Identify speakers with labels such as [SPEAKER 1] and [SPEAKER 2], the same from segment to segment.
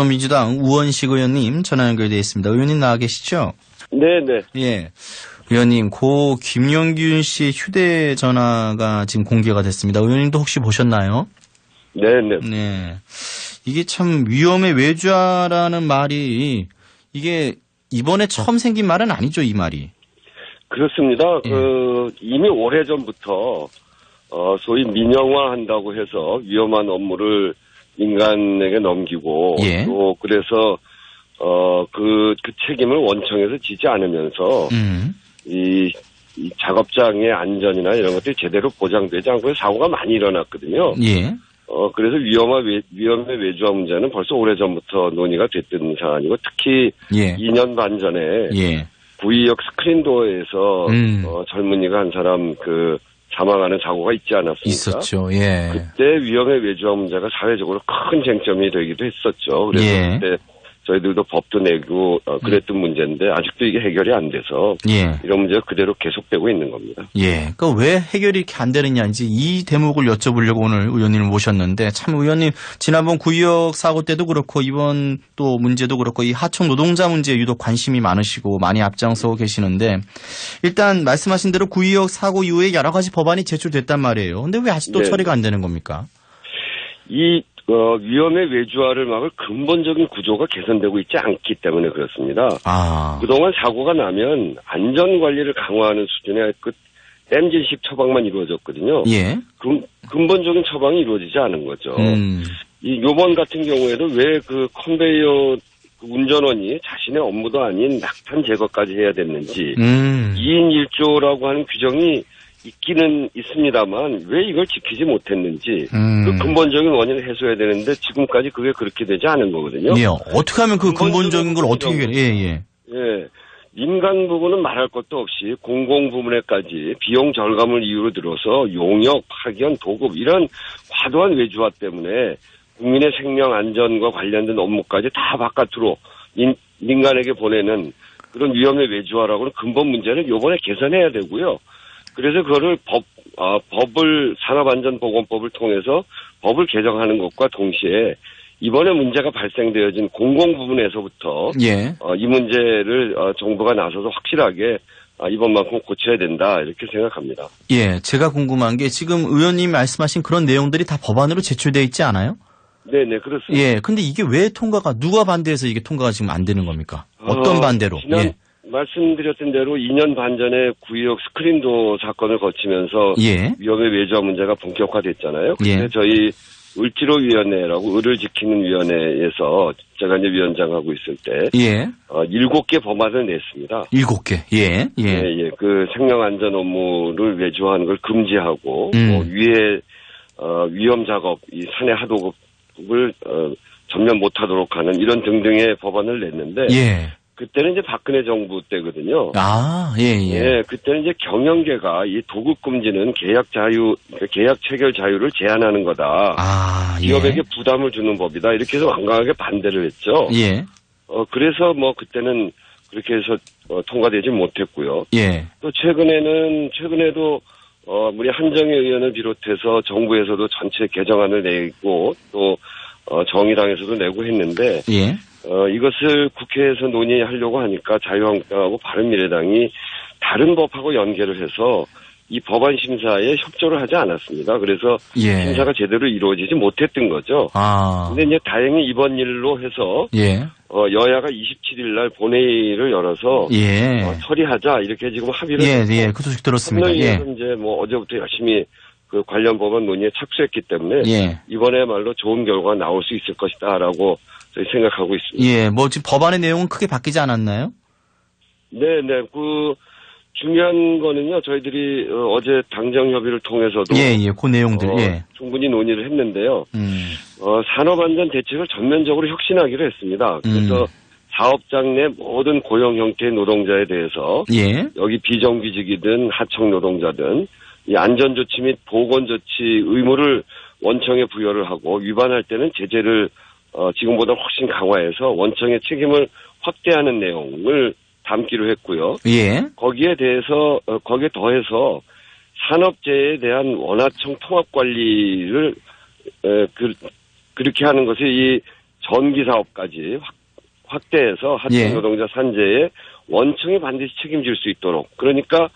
[SPEAKER 1] 더불어민주당 우원식 의원님 전화 연결되어 있습니다. 의원님 나와 계시죠?
[SPEAKER 2] 네네.
[SPEAKER 1] 예. 의원님, 고 김용균 씨 휴대전화가 지금 공개가 됐습니다. 의원님도 혹시 보셨나요?
[SPEAKER 2] 네네.
[SPEAKER 1] 네. 이게 참 위험의 외주화라는 말이 이게 이번에 처음 생긴 말은 아니죠, 이 말이.
[SPEAKER 2] 그렇습니다. 이미 오래전부터, 소위 민영화한다고 해서 위험한 업무를 인간에게 넘기고,
[SPEAKER 1] 예.
[SPEAKER 2] 또 그래서, 그 책임을 원청에서 지지 않으면서, 이 작업장의 안전이나 이런 것들이 제대로 보장되지 않고 사고가 많이 일어났거든요.
[SPEAKER 1] 예.
[SPEAKER 2] 그래서 위험의 외주화 문제는 벌써 오래전부터 논의가 됐던 사안이고, 특히
[SPEAKER 1] 예.
[SPEAKER 2] 2년 반 전에,
[SPEAKER 1] 예.
[SPEAKER 2] 구의역 스크린도어에서, 젊은이가 한 사람 사망하는 사고가 있지 않았습니까?
[SPEAKER 1] 있었죠. 예.
[SPEAKER 2] 그때 위험의 외주화 문제가 사회적으로 큰 쟁점이 되기도 했었죠. 그래서
[SPEAKER 1] 예.
[SPEAKER 2] 그때 저희들도 법도 내고 그랬던 문제인데 아직도 이게 해결이 안 돼서
[SPEAKER 1] 예.
[SPEAKER 2] 이런 문제가 그대로 계속되고 있는 겁니다.
[SPEAKER 1] 예. 그러니까 왜 해결이 이렇게 안 되느냐인지 이 대목을 여쭤보려고 오늘 의원님을 모셨는데 참 의원님 지난번 구의역 사고 때도 그렇고 이번 또 문제도 그렇고 이 하청 노동자 문제에 유독 관심이 많으시고 많이 앞장서 계시는데 일단 말씀하신 대로 구의역 사고 이후에 여러 가지 법안이 제출됐단 말이에요. 근데 왜 아직도
[SPEAKER 2] 네.
[SPEAKER 1] 처리가 안 되는 겁니까?
[SPEAKER 2] 이 위험의 외주화를 막을 근본적인 구조가 개선되고 있지 않기 때문에 그렇습니다. 그동안 사고가 나면 안전관리를 강화하는 수준의 땜질식 처방만 이루어졌거든요.
[SPEAKER 1] 예.
[SPEAKER 2] 근본적인 처방이 이루어지지 않은 거죠. 요번 같은 경우에도 왜 컨베이어 운전원이 자신의 업무도 아닌 낙탄 제거까지 해야 됐는지 2인 1조라고 하는 규정이 있기는 있습니다만 왜 이걸 지키지 못했는지 그 근본적인 원인을 해소해야 되는데 지금까지 그게 그렇게 되지 않은 거거든요.
[SPEAKER 1] 예. 어떻게 하면 그 근본적인 걸 어떻게
[SPEAKER 2] 예. 민간 부분은 말할 것도 없이 공공 부문에까지 비용 절감을 이유로 들어서 용역, 파견, 도급 이런 과도한 외주화 때문에 국민의 생명 안전과 관련된 업무까지 다 바깥으로 민간에게 보내는 그런 위험의 외주화라고는 근본 문제는 이번에 개선해야 되고요. 그래서 그거를 산업안전보건법을 통해서 법을 개정하는 것과 동시에 이번에 문제가 발생되어진 공공 부분에서부터
[SPEAKER 1] 예.
[SPEAKER 2] 이 문제를 정부가 나서서 확실하게 이번만큼 고쳐야 된다 이렇게 생각합니다.
[SPEAKER 1] 예, 제가 궁금한 게 지금 의원님이 말씀하신 그런 내용들이 다 법안으로 제출돼 있지 않아요?
[SPEAKER 2] 네네 그렇습니다.
[SPEAKER 1] 예, 근데 이게 왜 누가 반대해서 이게 통과가 지금 안 되는 겁니까? 어떤 반대로? 예.
[SPEAKER 2] 말씀드렸던 대로 2년 반 전에 구의역 스크린도 사건을 거치면서
[SPEAKER 1] 예.
[SPEAKER 2] 위험의 외주화 문제가 본격화됐잖아요.
[SPEAKER 1] 예.
[SPEAKER 2] 그때 저희 을지로위원회라고 을을 지키는 위원회에서 제가 이제 위원장하고 있을 때
[SPEAKER 1] 예.
[SPEAKER 2] 7개 법안을 냈습니다.
[SPEAKER 1] 7개. 예. 예.
[SPEAKER 2] 예. 그 생명안전 업무를 외주화하는 걸 금지하고 위험 작업, 이 산해 하도급을 전면 못하도록 하는 이런 등등의 법안을 냈는데
[SPEAKER 1] 예.
[SPEAKER 2] 그때는 이제 박근혜 정부 때거든요. 예. 그때는 이제 경영계가 이 도급 금지는 계약 체결 자유를 제한하는 거다. 기업에게 부담을 주는 법이다. 이렇게 해서 완강하게 반대를 했죠.
[SPEAKER 1] 예.
[SPEAKER 2] 그래서 그때는 그렇게 해서 통과되지 못했고요.
[SPEAKER 1] 예.
[SPEAKER 2] 또 최근에도 우리 한정혜 의원을 비롯해서 정부에서도 전체 개정안을 내고 또 정의당에서도 내고 했는데
[SPEAKER 1] 예.
[SPEAKER 2] 이것을 국회에서 논의하려고 하니까 자유한국당하고 바른미래당이 다른 법하고 연계를 해서 이 법안 심사에 협조를 하지 않았습니다. 그래서 심사가 제대로 이루어지지 못했던 거죠. 근데 이제 다행히 이번 일로 해서 여야가 27일 날 본회의를 열어서 처리하자 이렇게 지금 합의를
[SPEAKER 1] 했고 그 소식 들었습니다.
[SPEAKER 2] 한노위에서 이제 어제부터 열심히 그 관련 법안 논의에 착수했기 때문에 이번에야말로 좋은 결과가 나올 수 있을 것이다라고 저희 생각하고 있습니다.
[SPEAKER 1] 예, 지금 법안의 내용은 크게 바뀌지 않았나요?
[SPEAKER 2] 네네. 중요한 거는요, 저희들이 어제 당정 협의를 통해서도.
[SPEAKER 1] 그 내용들,
[SPEAKER 2] 충분히 논의를 했는데요. 산업안전 대책을 전면적으로 혁신하기로 했습니다. 그래서 사업장 내 모든 고용 형태의 노동자에 대해서. 여기 비정규직이든 하청 노동자든 이 안전조치 및 보건조치 의무를 원청에 부여를 하고 위반할 때는 제재를 지금보다 훨씬 강화해서 원청의 책임을 확대하는 내용을 담기로 했고요. 거기에 더해서 산업재해에 대한 원하청 통합 관리를 그렇게 하는 것이 이 전기 사업까지 확대해서 하청 노동자 산재에 원청이 반드시 책임질 수 있도록 그러니까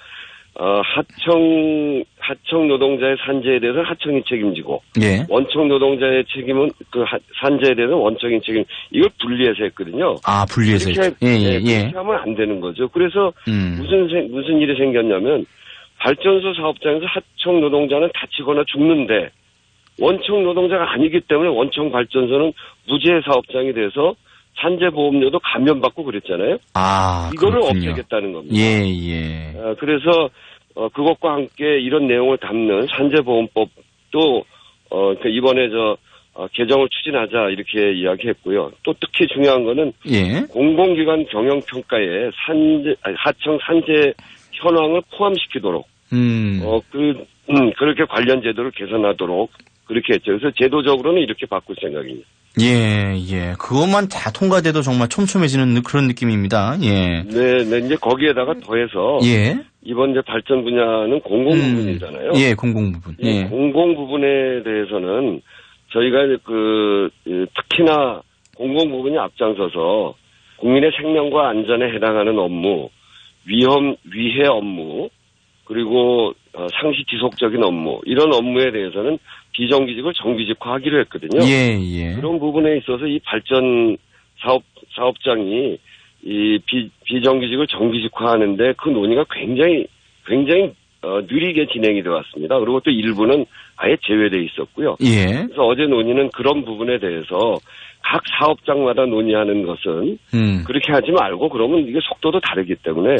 [SPEAKER 2] 하청 노동자의 산재에 대해서는 하청이 책임지고 원청 노동자의 책임은 그 산재에 대해서는 원청이 책임 이걸 분리해서 했거든요.
[SPEAKER 1] 아 분리해서
[SPEAKER 2] 그렇게 하면 안 되는 거죠. 그래서 무슨 일이 생겼냐면 발전소 사업장에서 하청 노동자는 다치거나 죽는데 원청 노동자가 아니기 때문에 원청 발전소는 무죄 사업장이 돼서 산재보험료도 감면받고 그랬잖아요. 아, 이거를 그렇군요. 없애겠다는 겁니다. 그래서 그것과 함께 이런 내용을 담는 산재보험법도 이번에 개정을 추진하자 이렇게 이야기했고요. 또 특히 중요한 거는 공공기관 경영평가에 하청 산재 현황을 포함시키도록 그렇게 관련 제도를 개선하도록 그렇게 했죠. 그래서 제도적으로는 이렇게 바꿀 생각입니다.
[SPEAKER 1] 그것만 다 통과돼도 정말 촘촘해지는 그런 느낌입니다.
[SPEAKER 2] 네, 이제 거기에다가 더해서 이번 이제 발전 분야는 공공 부분이잖아요.
[SPEAKER 1] 공공 부분.
[SPEAKER 2] 공공 부분에 대해서는 저희가 특히나 공공 부분이 앞장서서 국민의 생명과 안전에 해당하는 업무, 위해 업무, 그리고 상시 지속적인 업무 이런 업무에 대해서는 비정규직을 정규직화하기로 했거든요. 그런 부분에 있어서 이 발전 사업장이 이 비정규직을 정규직화하는데 그 논의가 굉장히 느리게 진행이 되어 왔습니다. 그리고 또 일부는 아예 제외돼 있었고요. 그래서 어제 논의는 그런 부분에 대해서 각 사업장마다 논의하는 것은 그렇게 하지 말고 그러면 이게 속도도 다르기 때문에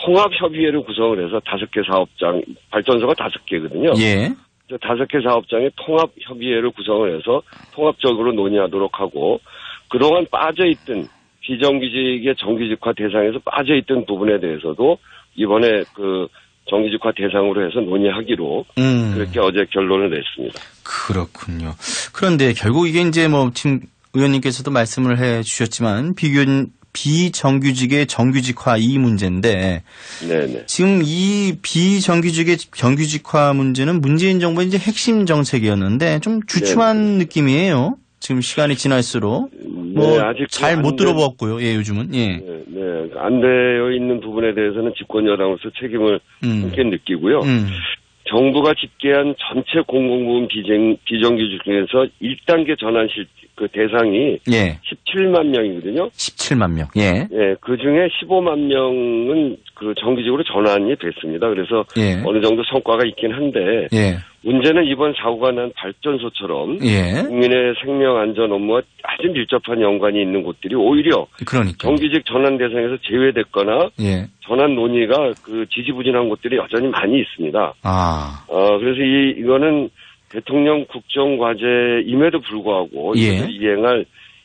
[SPEAKER 2] 통합협의회를 구성을 해서 5개 사업장 발전소가 5개거든요. 5개 사업장의 통합협의회를 구성을 해서 통합적으로 논의하도록 하고 그동안 빠져있던 비정규직의 정규직화 대상에서 빠져있던 부분에 대해서도 이번에 정규직화 대상으로 해서 논의하기로 그렇게 어제 결론을 냈습니다.
[SPEAKER 1] 그렇군요. 그런데 결국 이게 이제 지금 의원님께서도 말씀을 해 주셨지만 비정규직의 정규직화 이 문제인데 지금 이 비정규직의 정규직화 문제는 문재인 정부의 이제 핵심 정책이었는데 좀 주춤한 느낌이에요. 지금 시간이 지날수록
[SPEAKER 2] 아직
[SPEAKER 1] 잘 못 들어봤고요. 요즘은
[SPEAKER 2] 안 되어 있는 부분에 대해서는 집권 여당으로서 책임을 함께 느끼고요. 정부가 집계한 전체 공공부문 비정규직 중에서 1단계 전환 대상이 17만 명이거든요.
[SPEAKER 1] 17만 명.
[SPEAKER 2] 그 중에 15만 명은 정규직으로 전환이 됐습니다. 그래서 어느 정도 성과가 있긴 한데 문제는 이번 사고가 난 발전소처럼 국민의 생명 안전 업무와 아주 밀접한 연관이 있는 곳들이 오히려 정규직 전환 대상에서 제외됐거나 전환 논의가 지지부진한 곳들이 여전히 많이 있습니다. 그래서 이거는 대통령 국정과제임에도 불구하고 이것을 이행할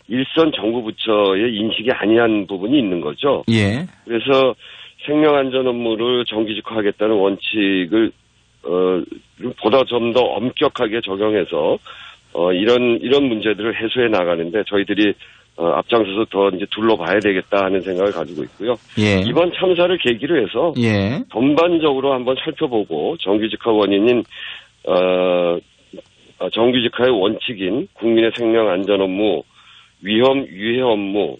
[SPEAKER 2] 일선 정부 부처의 인식이 아니한 부분이 있는 거죠. 그래서 생명안전 업무를 정규직화하겠다는 원칙을 보다 좀 더 엄격하게 적용해서 이런 문제들을 해소해 나가는데 저희들이 앞장서서 더 이제 둘러봐야 되겠다 하는 생각을 가지고 있고요. 이번 참사를 계기로 해서 전반적으로 한번 살펴보고 정규직화 원인인 정규직화의 원칙인 국민의 생명 안전 업무, 위해 업무,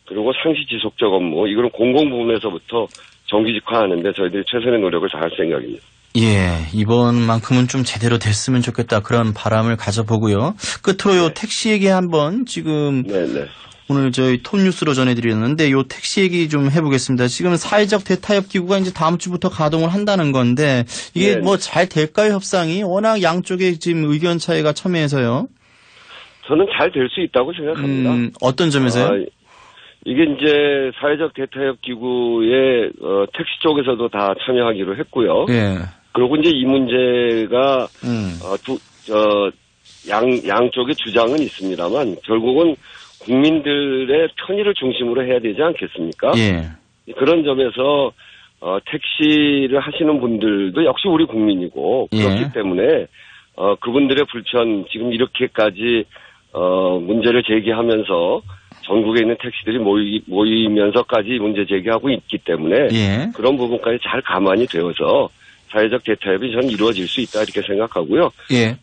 [SPEAKER 2] 그리고 상시 지속적 업무, 이거는 공공 부문에서부터 정규직화하는데 저희들이 최선의 노력을 다할 생각입니다.
[SPEAKER 1] 이번만큼은 좀 제대로 됐으면 좋겠다 그런 바람을 가져보고요. 끝으로 택시 얘기 한번 지금 오늘 저희 톱뉴스로 전해드렸는데 요 택시 얘기 좀 해보겠습니다. 지금 사회적 대타협 기구가 이제 다음 주부터 가동을 한다는 건데 이게 잘 될까요, 협상이? 워낙 양쪽에 지금 의견 차이가 첨예해서요.
[SPEAKER 2] 저는 잘 될 수 있다고 생각합니다.
[SPEAKER 1] 어떤 점에서요?
[SPEAKER 2] 이게 이제 사회적 대타협 기구에 택시 쪽에서도 다 참여하기로 했고요. 그리고 이제 이 문제가 양쪽의 주장은 있습니다만 결국은 국민들의 편의를 중심으로 해야 되지 않겠습니까? 그런 점에서 택시를 하시는 분들도 역시 우리 국민이고 그렇기 때문에 그분들의 불편 지금 이렇게까지 문제를 제기하면서 전국에 있는 택시들이 모이면서까지 문제 제기하고 있기 때문에 그런 부분까지 잘 감안이 되어서 사회적 대타협이 저는 이루어질 수 있다 이렇게 생각하고요.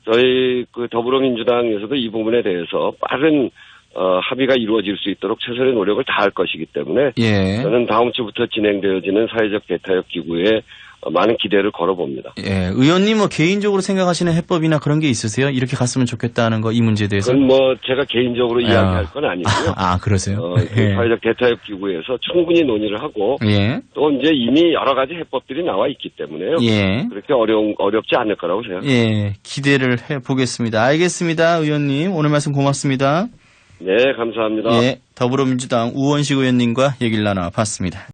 [SPEAKER 2] 저희 더불어민주당에서도 이 부분에 대해서 빠른 합의가 이루어질 수 있도록 최선의 노력을 다할 것이기 때문에
[SPEAKER 1] 예.
[SPEAKER 2] 저는 다음 주부터 진행되어지는 사회적 대타협 기구에 많은 기대를 걸어봅니다.
[SPEAKER 1] 예, 의원님 뭐 개인적으로 생각하시는 해법이나 그런 게 있으세요? 이렇게 갔으면 좋겠다는 거 이 문제에 대해서?
[SPEAKER 2] 그건 뭐 제가 개인적으로 이야기할 건 아니고요.
[SPEAKER 1] 그러세요?
[SPEAKER 2] 그 사회적 대타협 기구에서 충분히 논의를 하고
[SPEAKER 1] 예.
[SPEAKER 2] 또 이제 이미 여러 가지 해법들이 나와 있기 때문에요.
[SPEAKER 1] 예.
[SPEAKER 2] 그렇게 어렵지 않을 거라고 생각합니다.
[SPEAKER 1] 예, 기대를 해보겠습니다. 알겠습니다, 의원님. 오늘 말씀 고맙습니다.
[SPEAKER 2] 네, 감사합니다.
[SPEAKER 1] 예, 더불어민주당 우원식 의원님과 얘기를 나눠봤습니다.